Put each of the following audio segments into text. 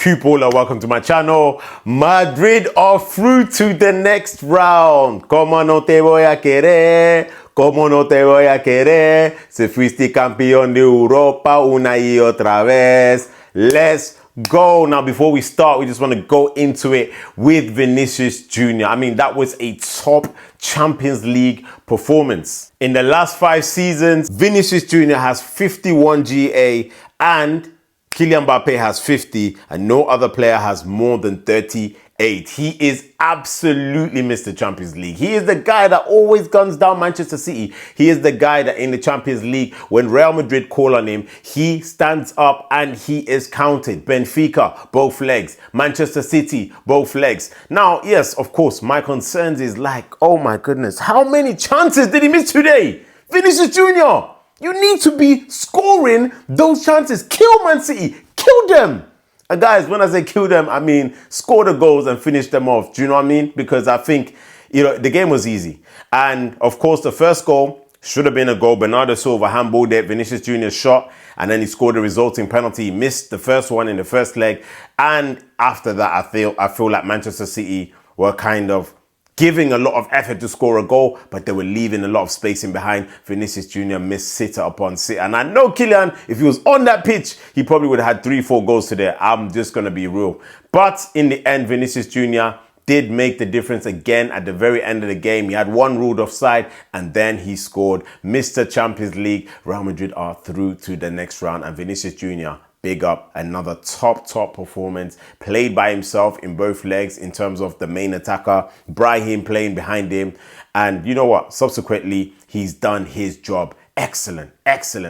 Cupola, welcome to my channel. Madrid are through to the next round. Como no te voy a querer, como no te voy a querer. Si fuiste campeón de Europa una y otra vez. Let's go. Now, before we start, we just want to go into it with Vinicius Jr. I mean, that was a top Champions League performance. In the last 5 seasons, Vinicius Jr. has 51 GA and Kylian Mbappe has 50 and no other player has more than 38. He is absolutely Mr. Champions League. He is the guy that always guns down Manchester City. He is the guy that in the Champions League, when Real Madrid call on him, he stands up and he is counted. Benfica, both legs. Manchester City, both legs. Now, yes, of course, my concerns is like, oh my goodness, how many chances did he miss today? Vinicius Jr., you need to be scoring those chances. Kill Man City. Kill them. And guys, when I say kill them, I mean score the goals and finish them off. Do you know what I mean? Because I think, the game was easy. And of course, the first goal should have been a goal. Bernardo Silva handballed it. Vinicius Jr. shot. And then he scored the resulting penalty. He missed the first one in the first leg. And after that, I feel like Manchester City were kind of giving a lot of effort to score a goal, but they were leaving a lot of space in behind. Vinicius Jr. missed sitter upon sitter. And I know Kylian, if he was on that pitch, he probably would have had 3-4 goals today. I'm just going to be real. But in the end, Vinicius Jr. did make the difference again at the very end of the game. He had one ruled offside and then he scored. Mr. Champions League, Real Madrid are through to the next round. And Vinicius Jr., big up, another top performance, played by himself in both legs in terms of the main attacker, Brahim playing behind him. And you know what? Subsequently, he's done his job. Excellent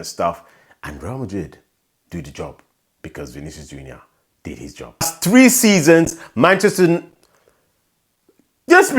stuff. And Real Madrid do the job because Vinicius Jr. did his job. 3 seasons, Manchester... Let's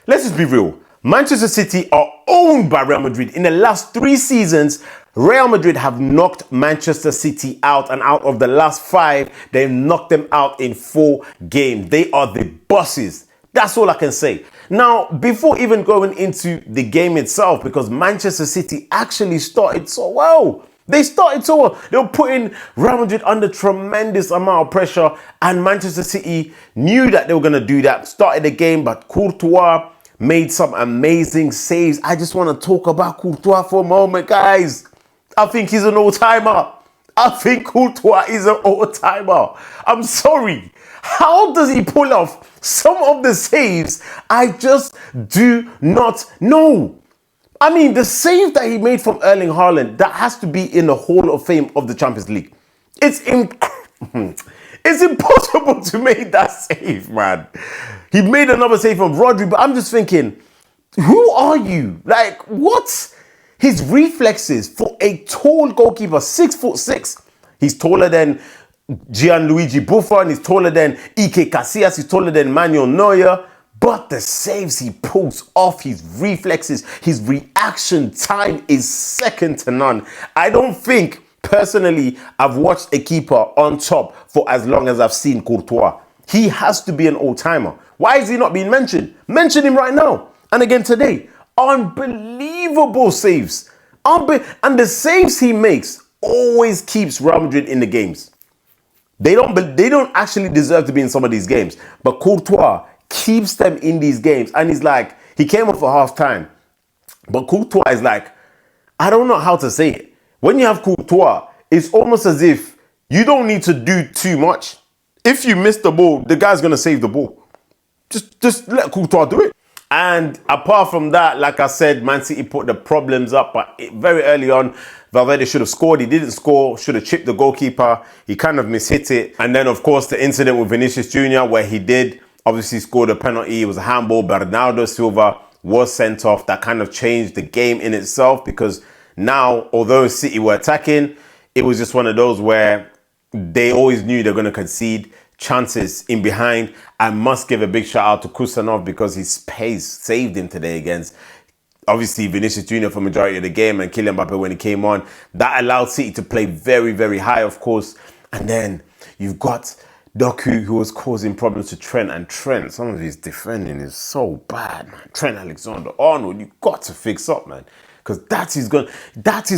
just be real. Manchester City are owned by Real Madrid. In the last 3 seasons, Real Madrid have knocked Manchester City out, and out of the last 5, they've knocked them out in 4 games. They are the bosses. That's all I can say. Now, before even going into the game itself, because Manchester City actually started so well. They started so well. They were putting Real Madrid under tremendous amount of pressure, and Manchester City knew that they were going to do that. Started the game, but Courtois made some amazing saves. I just want to talk about Courtois for a moment, guys. I think he's an all-timer. I think Courtois is an all-timer. I'm sorry. How does he pull off some of the saves? I just do not know. I mean, the save that he made from Erling Haaland, that has to be in the Hall of Fame of the Champions League. It's impossible to make that save, man. He made another save from Rodri, but I'm just thinking, who are you? Like, what? His reflexes for a tall goalkeeper, 6'6". He's taller than Gianluigi Buffon. He's taller than Ike Casillas. He's taller than Manuel Neuer. But the saves he pulls off, his reflexes, his reaction time is second to none. I don't think, personally, I've watched a keeper on top for as long as I've seen Courtois. He has to be an all-timer. Why is he not being mentioned? Mention him right now. And again today. Unbelievable saves. And the saves he makes always keeps Real Madrid in the games. They don't actually deserve to be in some of these games. But Courtois keeps them in these games. And he's like, he came off for half time. But Courtois is like, I don't know how to say it. When you have Courtois, it's almost as if you don't need to do too much. If you miss the ball, the guy's going to save the ball. Just let Courtois do it. And apart from that, like I said, Man City put the problems up. But very early on, Valverde should have scored. He didn't score, should have chipped the goalkeeper. He kind of mishit it. And then, of course, the incident with Vinicius Jr., where he did obviously score the penalty. It was a handball. Bernardo Silva was sent off. That kind of changed the game in itself, because now, although City were attacking, it was just one of those where they always knew they're going to concede chances in behind. I must give a big shout out to Kusanov, because his pace saved him today against, obviously, Vinicius Jr. for majority of the game, and Kylian Mbappe when he came on. That allowed City to play very high, of course. And then you've got Doku, who was causing problems to Trent. And Trent, some of his defending is so bad, man. Trent Alexander-Arnold, you've got to fix up, man. because that is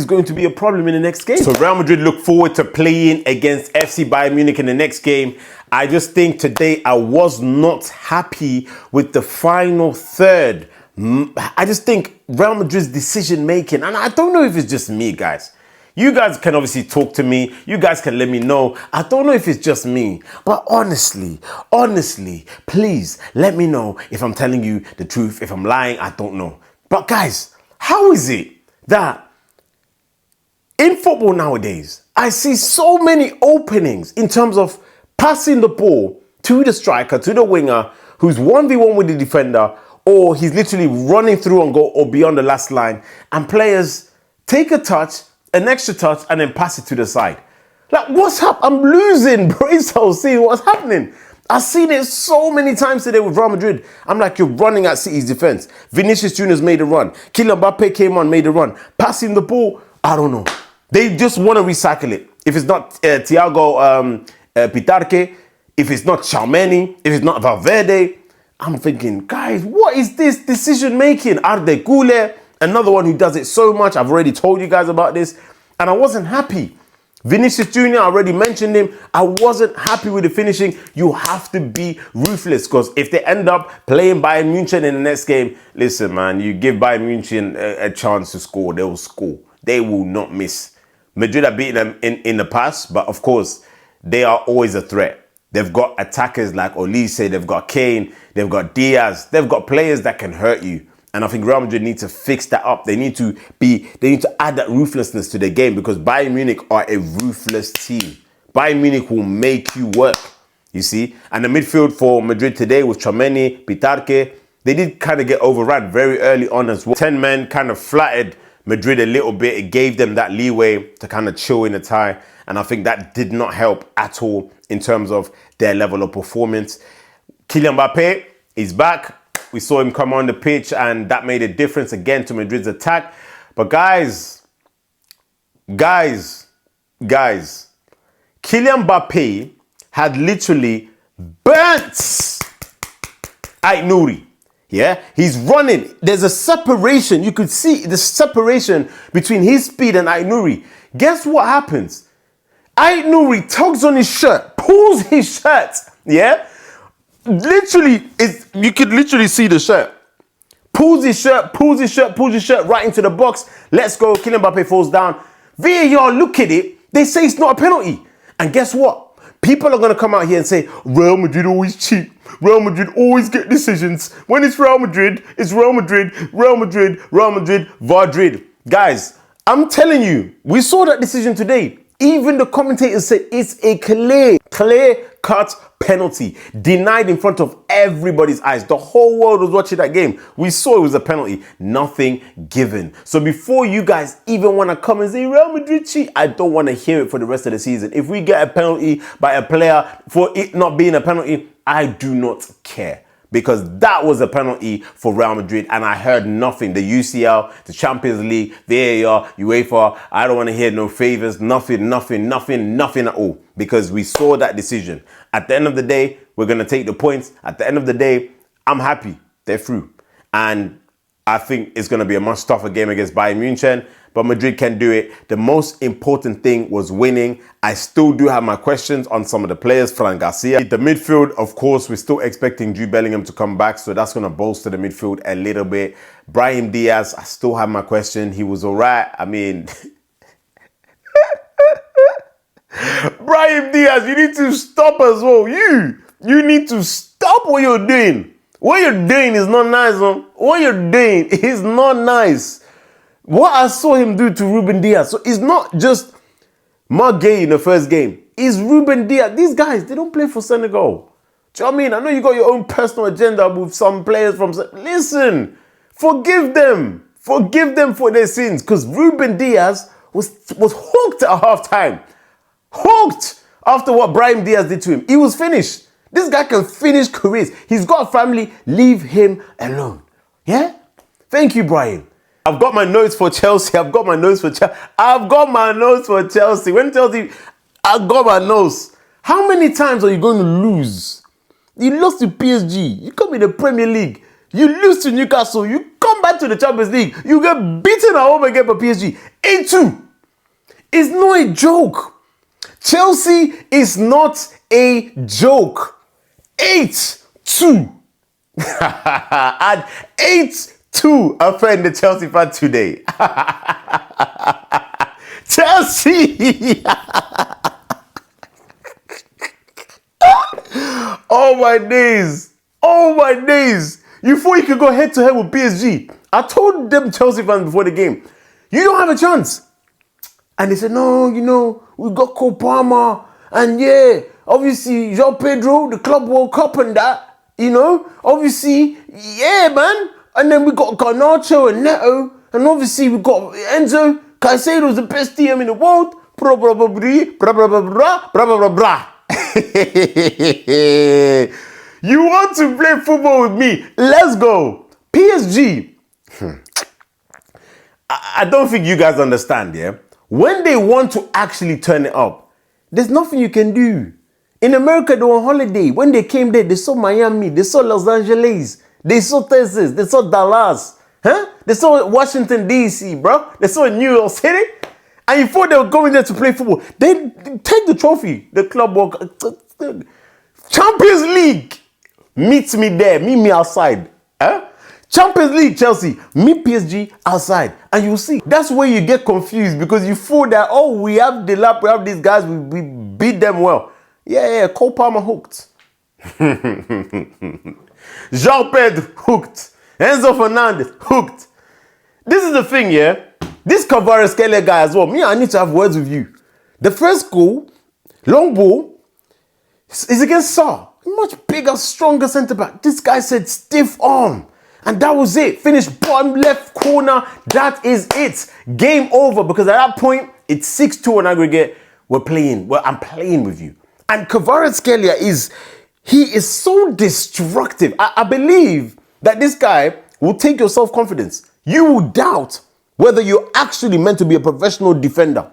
going to be a problem in the next game. So Real Madrid look forward to playing against FC Bayern Munich in the next game. I just think today I was not happy with the final third. I just think Real Madrid's decision making, and I don't know if it's just me, guys. You guys can obviously talk to me. You guys can let me know. I don't know if it's just me, but honestly, please let me know if I'm telling you the truth. If I'm lying, I don't know. But guys, how is it that in football nowadays, I see so many openings in terms of passing the ball to the striker, to the winger, who's 1v1 with the defender, or he's literally running through and goal or beyond the last line, and players take a touch, an extra touch, and then pass it to the side. Like, what's up? I'm losing, bro. See what's happening. I've seen it so many times today with Real Madrid. I'm like, you're running at City's defense. Vinicius Junior's made a run. Kylian Mbappe came on, made a run. Passing the ball, I don't know. They just want to recycle it. If it's not Thiago Pitarque, if it's not Tchouaméni, if it's not Valverde, I'm thinking, guys, what is this decision making? Arde Güler, another one who does it so much. I've already told you guys about this, and I wasn't happy. Vinicius Junior, I already mentioned him. I wasn't happy with the finishing. You have to be ruthless, because if they end up playing Bayern Munich in the next game, listen, man, you give Bayern Munich a chance to score, they will score. They will not miss. Madrid have beaten them in the past, but of course, they are always a threat. They've got attackers like Olise, they've got Kane, they've got Diaz, they've got players that can hurt you. And I think Real Madrid need to fix that up. They need to add that ruthlessness to their game, because Bayern Munich are a ruthless team. Bayern Munich will make you work, you see. And the midfield for Madrid today was Tchouaméni, Pitarque. They did kind of get overrun very early on as well. 10 men kind of flattered Madrid a little bit. It gave them that leeway to kind of chill in the tie. And I think that did not help at all in terms of their level of performance. Kylian Mbappe is back. We saw him come on the pitch, and that made a difference again to Madrid's attack. But guys, Kylian Mbappe had literally burnt Ait-Nouri. Yeah, he's running. There's a separation. You could see the separation between his speed and Ait-Nouri. Guess what happens? Ait-Nouri tugs on his shirt, pulls his shirt. Yeah, literally, you could literally see the shirt. Pulls his shirt right into the box. Let's go. Kylian Mbappe falls down. VAR look at it. They say it's not a penalty. And guess what? People are going to come out here and say, Real Madrid always cheat. Real Madrid always get decisions. When it's Real Madrid, it's Real Madrid, Real Madrid, Real Madrid, Madrid. Guys, I'm telling you, we saw that decision today. Even the commentators said it's a clear-cut penalty, denied in front of everybody's eyes. The whole world was watching that game. We saw it was a penalty, nothing given. So before you guys even want to come and say Real Madrid cheat, I don't want to hear it for the rest of the season. If we get a penalty by a player for it not being a penalty, I do not care. Because that was a penalty for Real Madrid, and I heard nothing. The UCL, the Champions League, VAR, UEFA, I don't want to hear no favors, nothing at all. Because we saw that decision. At the end of the day, we're going to take the points. At the end of the day, I'm happy. They're through. And I think it's going to be a much tougher game against Bayern Munich, but Madrid can do it. The most important thing was winning. I still do have my questions on some of the players. Fran Garcia. The midfield, of course, we're still expecting Jude Bellingham to come back, so that's going to bolster the midfield a little bit. Brahim Diaz, I still have my question. He was all right. I mean, Brahim Diaz, you need to stop as well. You need to stop what you're doing. What you're doing is not nice, man. What you're doing is not nice. What I saw him do to Ruben Diaz. So it's not just Marc Gueye in the first game. It's Ruben Diaz. These guys, they don't play for Senegal. Do you know what I mean? I know you got your own personal agenda with some players from... Listen, forgive them. Forgive them for their sins. Because Ruben Diaz was hooked at halftime. Hooked after what Brahim Diaz did to him. He was finished. This guy can finish careers. He's got a family. Leave him alone. Yeah? Thank you, Brahim. I've got my notes for Chelsea. When Chelsea, I've got my notes. How many times are you going to lose? You lost to PSG. You come in the Premier League. You lose to Newcastle. You come back back to the Champions League. You get beaten at home again by PSG. 8-2. It's not a joke. Chelsea is not a joke. 8-2. And 8-2 offend the Chelsea fan today. Chelsea! Oh my days. Oh my days. You thought you could go head to head with PSG. I told them Chelsea fans before the game, you don't have a chance. And they said, no, you know, we got Cole Palmer. And yeah, obviously, João Pedro, the Club World Cup and that, you know. Obviously, yeah, man. And then we got Garnacho and Neto. And obviously, we got Enzo. Caicedo's the best DM in the world. Blah, blah, blah, blah, blah, blah, blah, blah, blah, blah, blah. You want to play football with me? Let's go. PSG. I don't think you guys understand, yeah? When they want to actually turn it up, there's nothing you can do. In America, they were on holiday. When they came there, they saw Miami, they saw Los Angeles, they saw Texas, they saw Dallas, They saw Washington, D.C., bro. They saw New York City. And you thought they were going there to play football. They take the trophy, the club work. Champions League. Meet me there. Meet me outside. Champions League, Chelsea. Meet PSG outside. And you'll see. That's where you get confused because you thought that, oh, we have the lap, we have these guys, we beat them well. Yeah, Cole Palmer hooked. João Pedro hooked. Enzo Fernandez hooked. This is the thing, yeah? This Kvaratskhelia guy as well. Me, I need to have words with you. The first goal, long ball, is against Sarr. Much bigger, stronger centre-back. This guy said stiff arm. And that was it. Finished bottom left corner. That is it. Game over. Because at that point, it's 6-2 on aggregate. We're playing. Well, I'm playing with you. And Kvaratskhelia is so destructive. I believe that this guy will take your self-confidence. You will doubt whether you're actually meant to be a professional defender.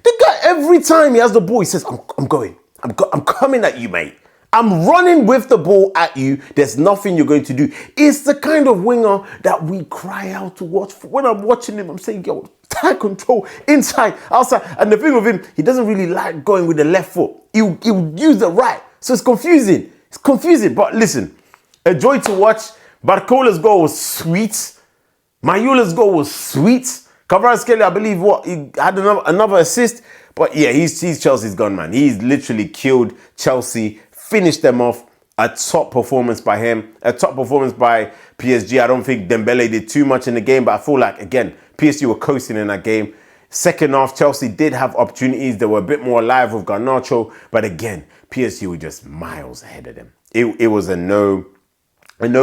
The guy, every time he has the ball, he says, I'm going. I'm coming at you, mate. I'm running with the ball at you. There's nothing you're going to do. It's the kind of winger that we cry out to watch. When I'm watching him, I'm saying, yo, tight control, inside, outside. And the thing with him, he doesn't really like going with the left foot. He'll use the right. So it's confusing. It's confusing. But listen, a joy to watch. Barcola's goal was sweet. Mayula's goal was sweet. Kvaratskhelia, I believe, he had another assist. But yeah, he's Chelsea's gone, man. He's literally killed Chelsea, finished them off. A top performance by him, a top performance by PSG. I don't think Dembele did too much in the game, but I feel like, again, PSG were coasting in that game. Second half, Chelsea did have opportunities. They were a bit more alive with Garnacho, but again, PSG were just miles ahead of them. It was a no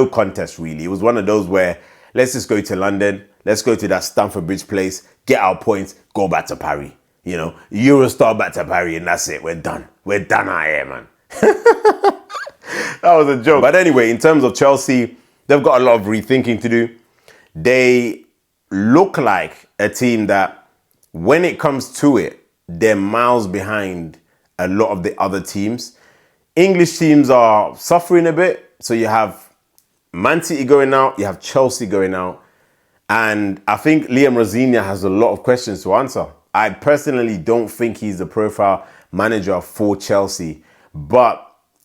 contest, really. It was one of those where, let's just go to London, let's go to that Stamford Bridge place, get our points, go back to Paris. You know, Eurostar back to Paris, and that's it. We're done. We're done out here, man. That was a joke. But anyway, in terms of Chelsea, they've got a lot of rethinking to do. They look like a team that, when it comes to it, they're miles behind a lot of the other teams. English teams are suffering a bit. So you have Man City going out, you have Chelsea going out. And I think Liam Rosenior has a lot of questions to answer. I personally don't think he's the profile manager for Chelsea. But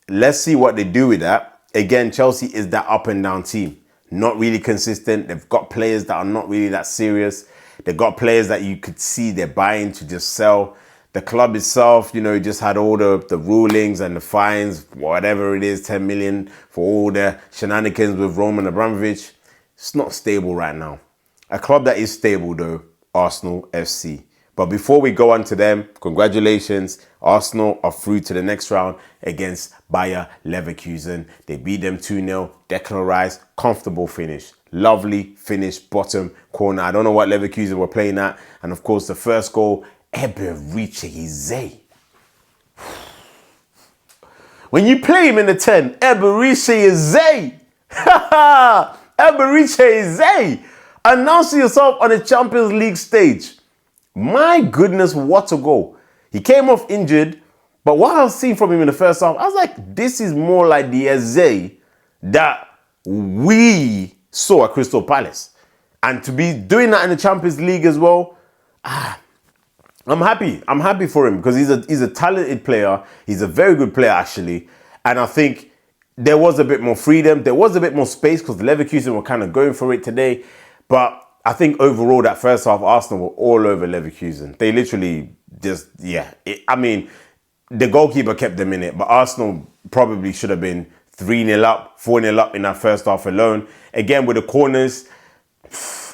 let's see what they do with that. Again, Chelsea is that up and down team. Not really consistent. They've got players that are not really that serious. They've got players that you could see they're buying to just sell. The club itself, you know, just had all the rulings and the fines, whatever it is, 10 million for all the shenanigans with Roman Abramovich. It's not stable right now. A club that is stable, though, Arsenal FC. But before we go on to them, congratulations. Arsenal are through to the next round against Bayer Leverkusen. They beat them 2-0. Declan Rice, comfortable finish. Lovely finish, bottom corner. I don't know what Leverkusen were playing at. And of course, the first goal, Eberechi. When you play him in the 10, Eberechi. Eberechi. Announcing yourself on the Champions League stage. My goodness, what a goal. He came off injured, but what I was seeing from him in the first half, I was like, this is more like the Eze that we saw at Crystal Palace. And to be doing that in the Champions League as well, I'm happy. I'm happy for him because he's a talented player. He's a very good player, actually. And I think there was a bit more freedom. There was a bit more space because the Leverkusen were kind of going for it today. But I think overall, that first half, Arsenal were all over Leverkusen. They literally just, I mean, the goalkeeper kept them in it, but Arsenal probably should have been 3-0 up, 4-0 up in that first half alone. Again, with the corners,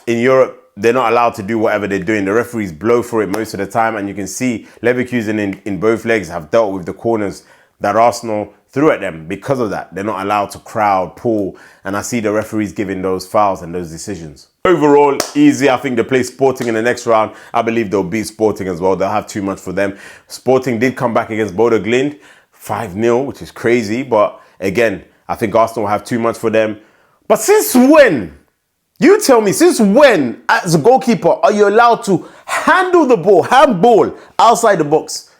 in Europe, they're not allowed to do whatever they're doing. The referees blow for it most of the time, and you can see Leverkusen in both legs have dealt with the corners that Arsenal threw at them. Because of that, they're not allowed to crowd, pull, and I see the referees giving those fouls and those decisions. Overall, easy. I think they play Sporting in the next round. I believe they'll beat Sporting as well. They'll have too much for them. Sporting did come back against Bodo Glimt, 5-0, which is crazy. But again, I think Arsenal will have too much for them. But since when? You tell me, since when, as a goalkeeper, are you allowed to handle the ball, handball, outside the box?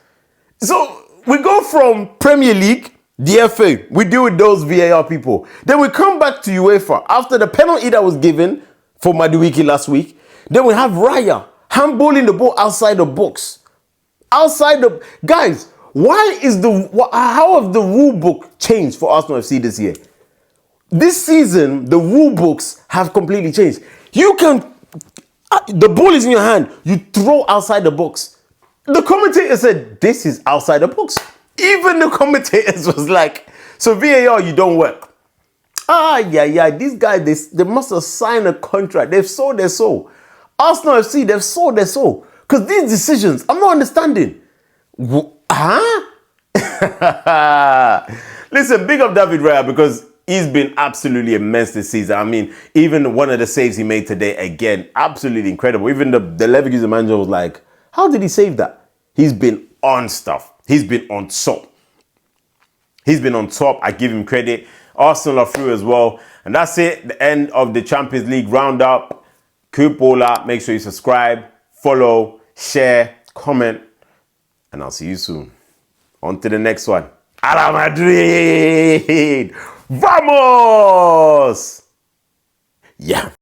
So we go from Premier League, the FA, we deal with those VAR people. Then we come back to UEFA after the penalty that was given for Madueke last week. Then we have Raya handballing the ball outside the box. Guys, how have the rule book changed for Arsenal FC this year? This season, the rule books have completely changed. You can, the ball is in your hand, you throw outside the box. The commentator said, this is outside the box. Even the commentators was like, so VAR, you don't work. These guys, they must have signed a contract. They've sold their soul. Arsenal FC, they've sold their soul. Because these decisions, I'm not understanding. Listen, big up David Raya because he's been absolutely immense this season. I mean, even one of the saves he made today, again, absolutely incredible. Even the Leverkusen manager was like, how did he save that? He's been on stuff. He's been on top. He's been on top. I give him credit. Arsenal are through as well. And that's it. The end of the Champions League roundup. Kupola. Make sure you subscribe, follow, share, comment. And I'll see you soon. On to the next one. A la Madrid! Vamos! Yeah.